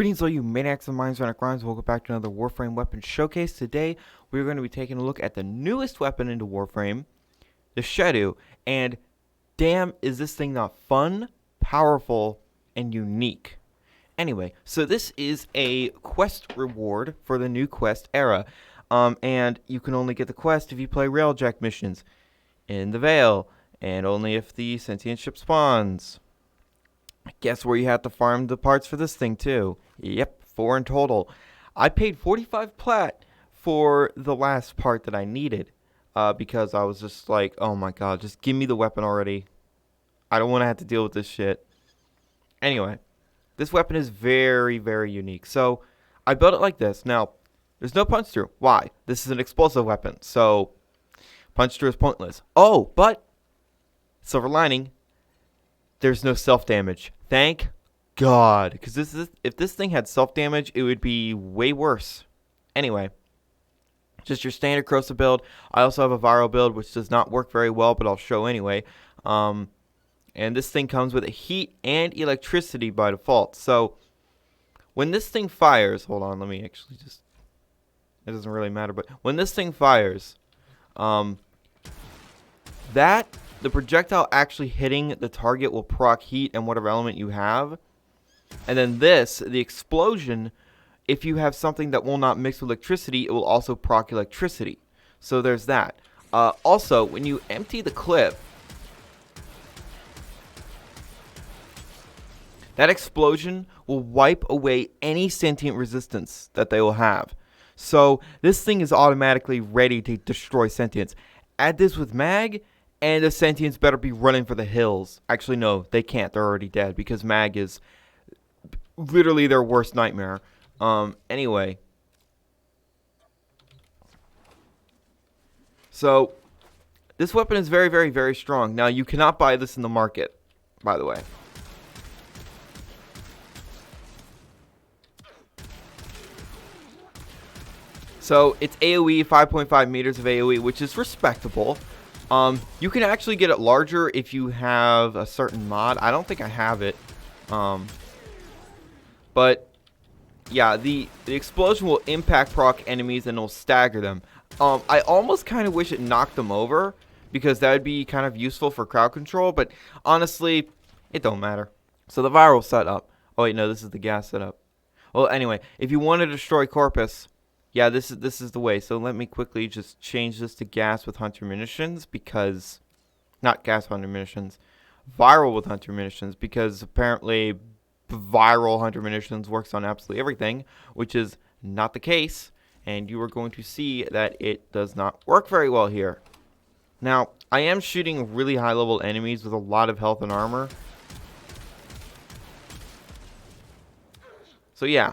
Greetings all you maniacs and minds running crimes. Welcome back to another Warframe weapon showcase. Today we're going to be taking a look at the newest weapon into Warframe, the Shedu. And damn, is this thing not fun, powerful, and unique. Anyway, so this is a quest reward for the new quest era. And you can only get the quest if you play Railjack missions in the Vale, and only if the sentient ship spawns. Guess where you have to farm the parts for this thing too. Yep, 4 in total. I paid 45 plat for the last part that I needed. Because I was just like, oh my god, just give me the weapon already. I don't want to have to deal with this shit. Anyway, this weapon is very, very unique. So, I built it like this. Now, there's no punch through. Why? This is an explosive weapon. So, punch through is pointless. Oh, but, silver lining, there's no self-damage. Thank God. Because if this thing had self-damage, it would be way worse. Anyway, just your standard corrosive build. I also have a viral build, which does not work very well, but I'll show anyway. And this thing comes with a heat and electricity by default. So, when this thing fires... Hold on, let me actually just... It doesn't really matter, but when this thing fires... The projectile actually hitting the target will proc heat and whatever element you have. And then the explosion, if you have something that will not mix with electricity, it will also proc electricity. So there's that. Also, when you empty the clip, that explosion will wipe away any sentient resistance that they will have. So this thing is automatically ready to destroy sentience. Add this with mag, and the sentients better be running for the hills. Actually, no, they can't. They're already dead because mag is literally their worst nightmare. Anyway. So, this weapon is very, very, very strong. Now, you cannot buy this in the market, by the way. So, it's AoE, 5.5 meters of AoE, which is respectable. You can actually get it larger if you have a certain mod. I don't think I have it. But, yeah, the explosion will impact proc enemies and it'll stagger them. I almost kind of wish it knocked them over, because that would be kind of useful for crowd control, but honestly, it don't matter. So the viral setup. Oh wait, no, this is the gas setup. Well, anyway, if you want to destroy Corpus... Yeah, this is the way. So let me quickly just change this to gas with hunter munitions, because... Not gas hunter munitions. Viral with hunter munitions, because apparently viral hunter munitions works on absolutely everything, which is not the case. And you are going to see that it does not work very well here. Now, I am shooting really high level enemies with a lot of health and armor. So yeah.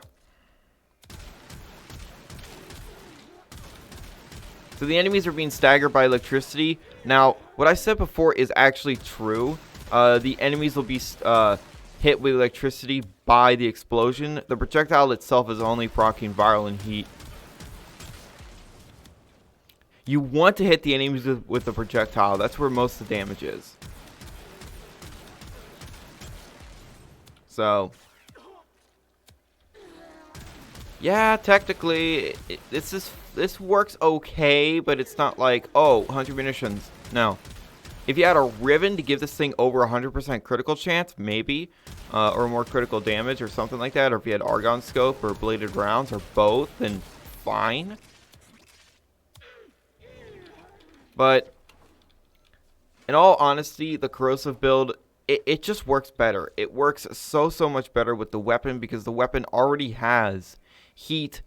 So the enemies are being staggered by electricity. Now, what I said before is actually true. The enemies will be hit with electricity by the explosion. The projectile itself is only proccing viral and heat. You want to hit the enemies with the projectile. That's where most of the damage is. So... Yeah, technically, this works okay, but it's not like, oh, 100 munitions. No. If you had a Riven to give this thing over 100% critical chance, maybe, or more critical damage or something like that, or if you had Argon Scope or Bladed Rounds or both, then fine. But, in all honesty, the corrosive build, it just works better. It works so much better with the weapon, because the weapon already has heat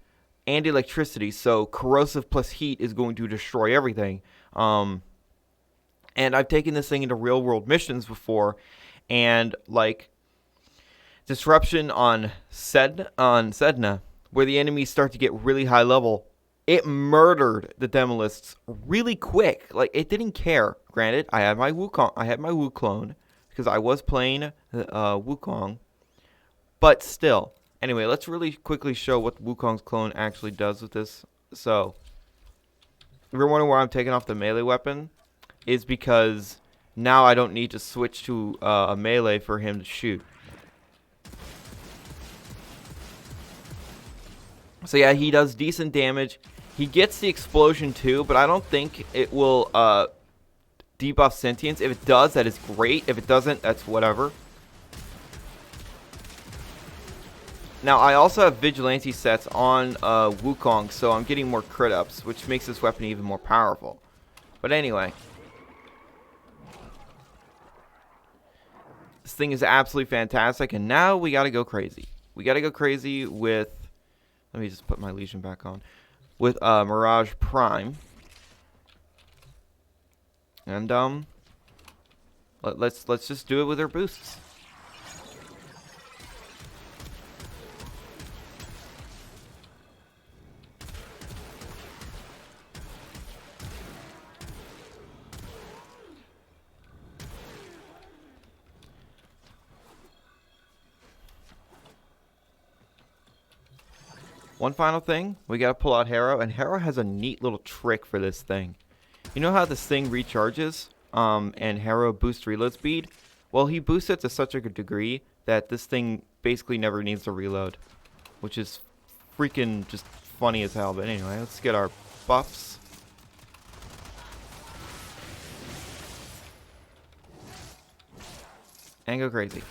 and electricity, so corrosive plus heat is going to destroy everything. And I've taken this thing into real world missions before, and like disruption on Sedna, where the enemies start to get really high level, it murdered the Demolists really quick. Like, it didn't care. Granted, I had my Wukong, because I was playing Wukong, but still. Anyway, let's really quickly show what Wukong's clone actually does with this. So, if you're wondering why I'm taking off the melee weapon, is because now I don't need to switch to a melee for him to shoot. So yeah, he does decent damage. He gets the explosion too, but I don't think it will debuff sentience. If it does, that is great. If it doesn't, that's whatever. Now, I also have Vigilante sets on Wukong, so I'm getting more crit ups, which makes this weapon even more powerful. But anyway. This thing is absolutely fantastic, and now we gotta go crazy. We gotta go crazy with... Let me just put my Legion back on. With Mirage Prime. And, let's just do it with our boosts. One final thing, we gotta pull out Harrow, and Harrow has a neat little trick for this thing. You know how this thing recharges, and Harrow boosts reload speed? Well, he boosts it to such a good degree that this thing basically never needs to reload, which is freaking just funny as hell. But anyway, let's get our buffs. And go crazy.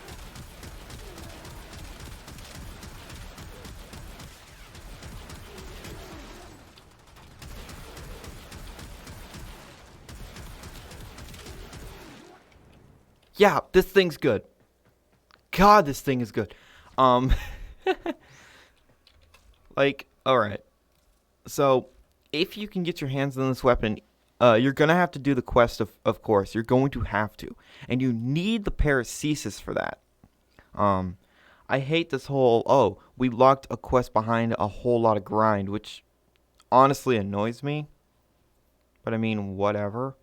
Yeah, this thing's good. God, this thing is good. Like, alright. So, if you can get your hands on this weapon, you're going to have to do the quest, of course. You're going to have to. And you need the paracesis for that. I hate this whole, oh, we locked a quest behind a whole lot of grind, which honestly annoys me. But I mean, whatever.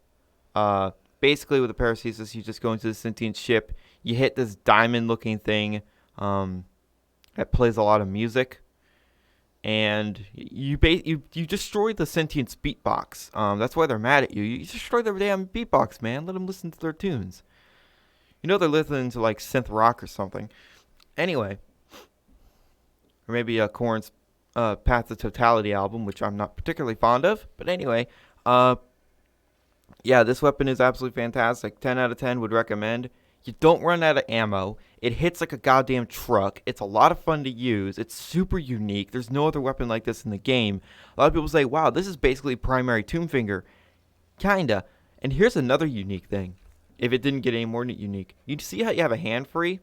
Basically, with the paracesis, you just go into the sentient ship. You hit this diamond-looking thing that plays a lot of music. And you destroy the sentience beatbox. That's why they're mad at you. You destroy their damn beatbox, man. Let them listen to their tunes. You know they're listening to like synth rock or something. Anyway, or maybe Korn's Path to Totality album, which I'm not particularly fond of. But anyway, yeah, this weapon is absolutely fantastic. 10 out of 10 would recommend. You don't run out of ammo. It hits like a goddamn truck. It's a lot of fun to use. It's super unique. There's no other weapon like this in the game. A lot of people say, wow, this is basically primary Tomb Finger. Kinda. And here's another unique thing. If it didn't get any more unique. You see how you have a hand free?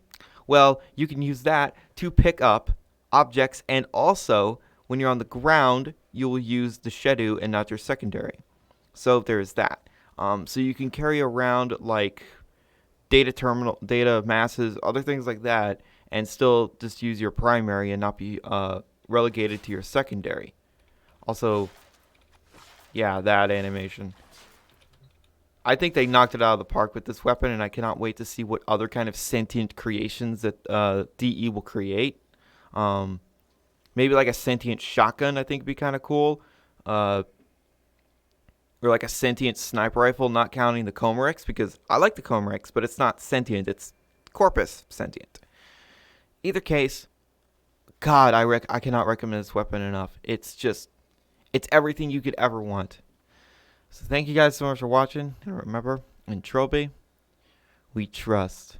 Well, you can use that to pick up objects, and also, when you're on the ground, you will use the Shedu and not your secondary. So there's that. So you can carry around like data masses, other things like that, and still just use your primary and not be relegated to your secondary. Also, yeah, that animation. I think they knocked it out of the park with this weapon, and I cannot wait to see what other kind of sentient creations that DE will create. Maybe like a sentient shotgun, I think would be kind of cool. Or like a sentient sniper rifle, not counting the Comarex, because I like the Comarex, but it's not sentient, it's corpus sentient. Either case, God, I cannot recommend this weapon enough. It's everything you could ever want. So thank you guys so much for watching, and remember, in Trilby, we trust.